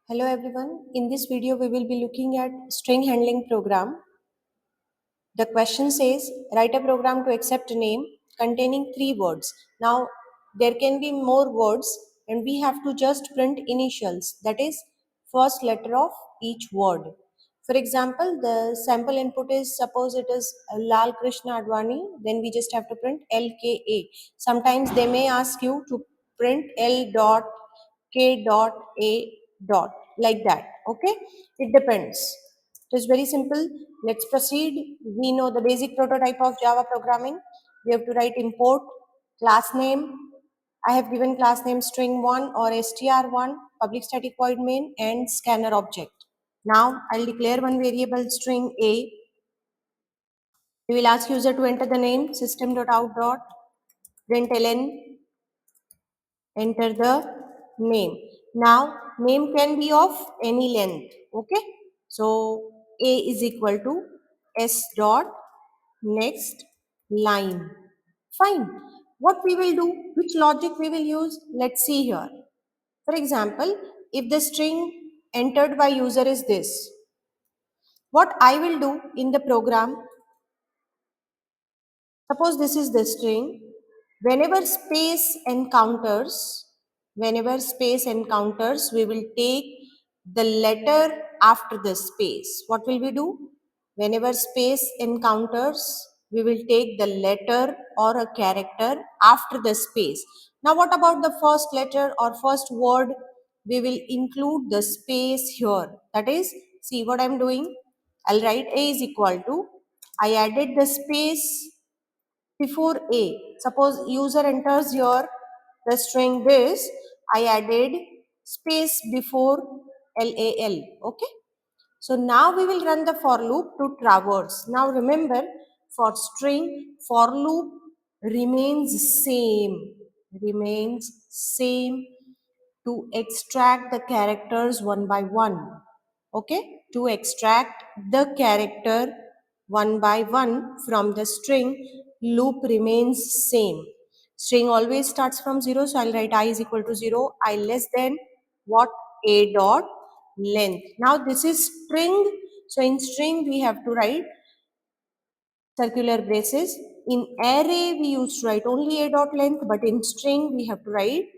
Hello everyone. In this video, we will be looking at string handling program. The question says, write a program to accept a name containing 3 words. Now, there can be more words and we have to just print initials, that is, first letter of each word. For example, the sample input is, suppose it is Lal Krishna Advani, then we just have to print LKA. Sometimes they may ask you to print L dot K dot A dot, like that. Okay, it depends. It is very simple. Let's proceed. We know the basic prototype of Java programming. We have to write import class name. I have given class name string1 or str1, public static void main, and scanner object. Now I'll declare one variable string a. We will ask user to enter the name system.out.println. Enter the name. Now name can be of any length. Okay. So a is equal to s dot next line. Fine. What we will do, which logic we will use, let's see here. For example, if the string entered by user is this, what I will do in the program, suppose this is the string, whenever whenever space encounters, we will take the letter after the space. What will we do? Whenever space encounters, we will take the letter or a character after the space. Now, what about the first letter or first word? We will include the space here. That is, see what I'm doing. I'll write A is equal to, I added the space before A. Suppose user enters here the string this, I added space before LAL. Okay. So now we will run the for loop to traverse. Now remember, for string, for loop remains same to extract the characters one by one. Okay, to extract the character one by one from the string, loop remains same. String always starts from 0, so I'll write I is equal to 0, I less than what? A dot length. Now this is string, so in string we have to write circular braces. In array we used to write only a dot length, but in string we have to write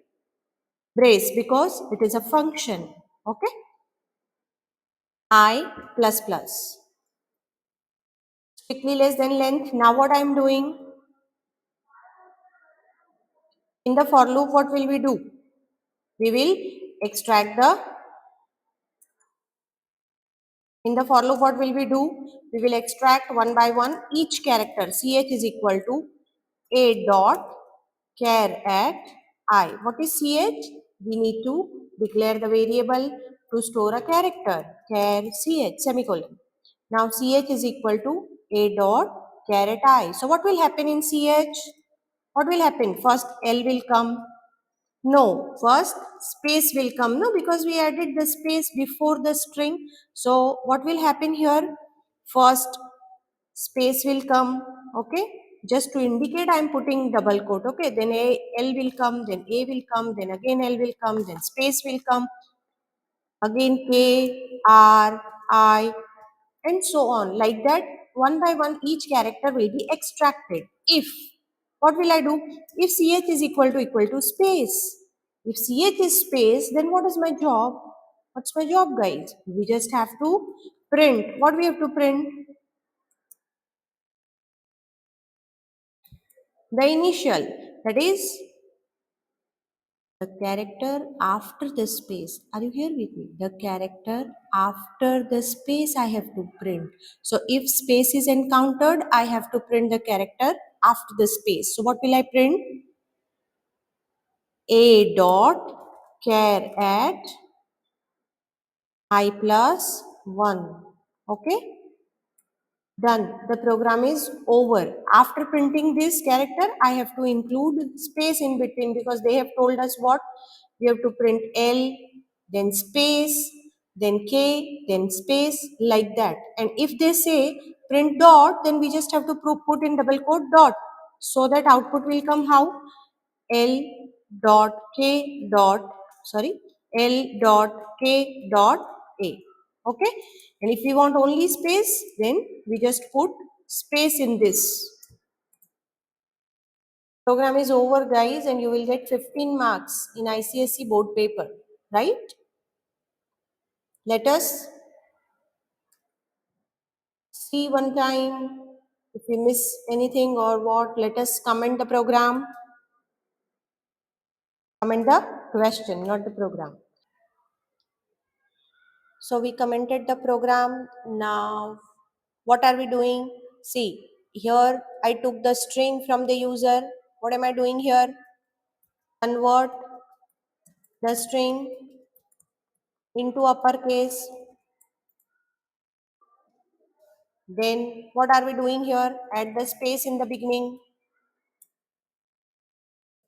brace because it is a function. Okay, I plus plus strictly less than length. Now what I am doing in the for loop, what will we do? We will extract the, in the for loop what will we do? We will extract one by one each character. Ch is equal to a dot char at I. What is ch? We need to declare the variable to store a character, char ch semicolon. Now ch is equal to a dot char at I. So what will happen in ch? What will happen? First L will come. No, first space will come, no, because we added the space before the string. So what will happen here? First space will come, okay. Just to indicate, I am putting double quote, okay. Then L will come, then A will come, then again L will come, then space will come, again K, R, I, and so on. Like that, one by one, each character will be extracted. If, what will I do? If ch is equal to space. If ch is space, then what is my job? What's my job, guys? We just have to print. What we have to print? The initial. That is the character after the space. Are you here with me? The character after the space I have to print. So if space is encountered, I have to print the character after the space. So what will I print? A dot char at I plus 1. Okay. Done. The program is over. After printing this character, I have to include space in between because they have told us what? We have to print L, then space, then K, then space, like that. And if they say print dot, then we just have to put in double quote dot. So that output will come how? L dot K dot, sorry, L dot K dot A. Okay. And if we want only space, then we just put space in this. Program is over, guys, and you will get 15 marks in ICSE board paper, right? Let us see one time. If we miss anything or what, let us comment the program. Comment the question, not the program. So we commented the program. Now, what are we doing? See, here I took the string from the user. What am I doing here? Convert the string into uppercase. Then what are we doing here? Add the space in the beginning.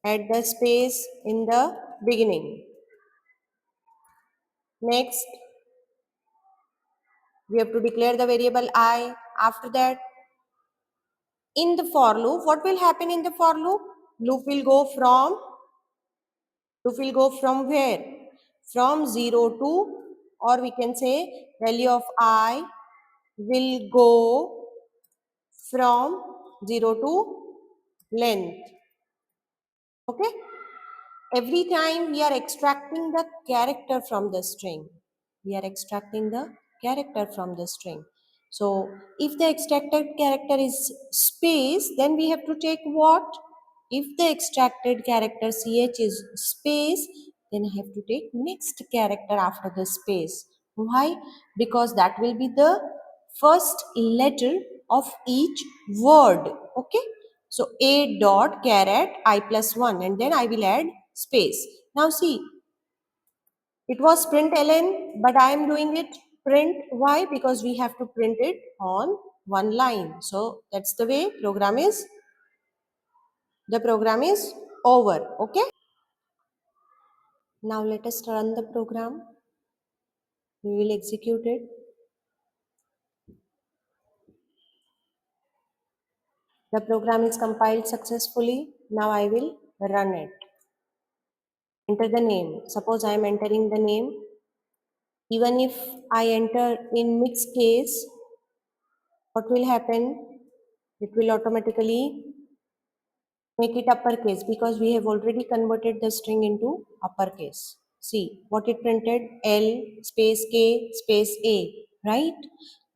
Add the space in the beginning. Next, we have to declare the variable I. After that, in the for loop, what will happen in the for loop? Loop will go from where? From 0 to, or we can say value of I will go from 0 to length. Okay. Every time we are extracting the character from the string. We are extracting the character from the string. So if the extracted character is space, then we have to take what? If the extracted character ch is space, then I have to take next character after the space. Why? Because that will be the first letter of each word. Okay. So a dot caret I plus 1, and then I will add space. Now see, it was println, but I am doing it print. Why? Because we have to print it on one line. So that's the way the program is over. Okay. Now let us run the program. We will execute it. The program is compiled successfully. Now I will run it. Enter the name. Suppose I am entering the name. Even if I enter in mixed case, what will happen? It will automatically make it uppercase because we have already converted the string into uppercase. See what it printed, L space K space A, right?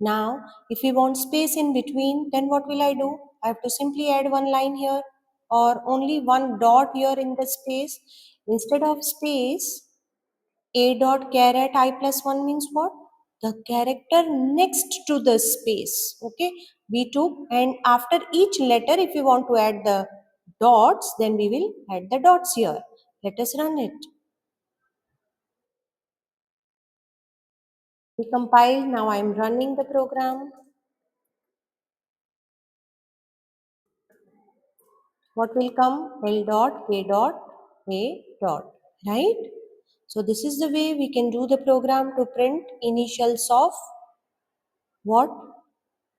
Now, if we want space in between, then what will I do? I have to simply add one line here or only one dot here in the space. Instead of space, a dot caret I plus 1 means what? The character next to the space. Okay. We took, and after each letter, if we want to add the dots, then we will add the dots here. Let us run it. We compile. Now I am running the program. What will come? L dot, K dot, A dot. Right? So this is the way we can do the program to print initials of what?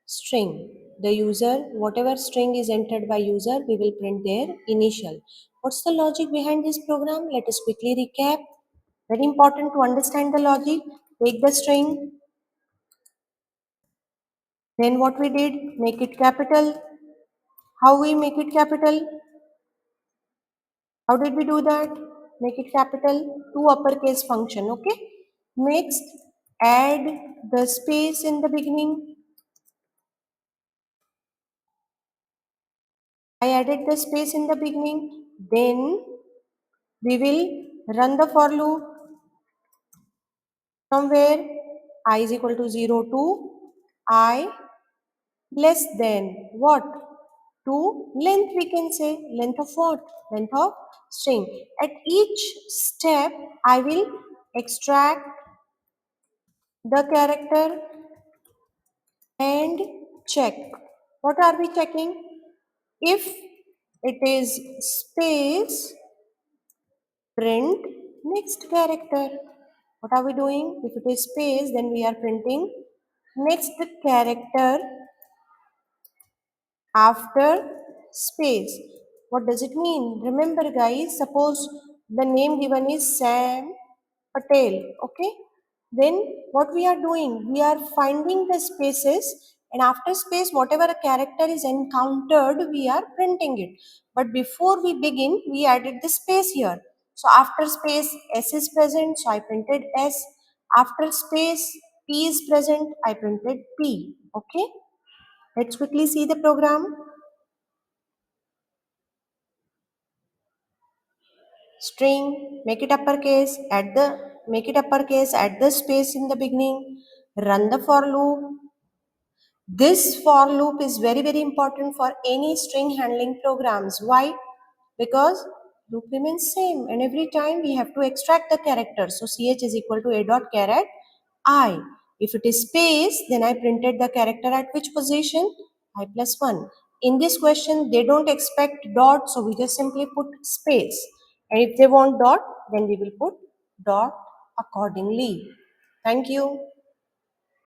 String. The user, whatever string is entered by user, we will print their initial. What's the logic behind this program? Let us quickly recap. Very important to understand the logic. Take the string, then what we did, make it capital. How we make it capital? How did we do that? Make it capital to uppercase function. Okay. Next, add the space in the beginning. I added the space in the beginning. Then we will run the for loop from where I is equal to 0 to I less than what? To length, we can say. Length of what? Length of string. At each step, I will extract the character and check. What are we checking? If it is space, print next character. What are we doing? If it is space, then we are printing next character after space. What does it mean? Remember guys, suppose the name given is Sam Patel. Okay. Then what we are doing? We are finding the spaces, and after space, whatever a character is encountered, we are printing it. But before we begin, we added the space here. So after space, S is present, so I printed S. After space, P is present, I printed P. Okay. Let's quickly see the program. String, make it uppercase, add the space in the beginning, run the for loop. This for loop is very very important for any string handling programs. Why? Because loop remains same and every time we have to extract the character. So ch is equal to a dot char at I. If it is space, then I printed the character at which position? I plus 1. In this question, they don't expect dot, so we just simply put space. And if they want dot, then we will put dot accordingly. Thank you.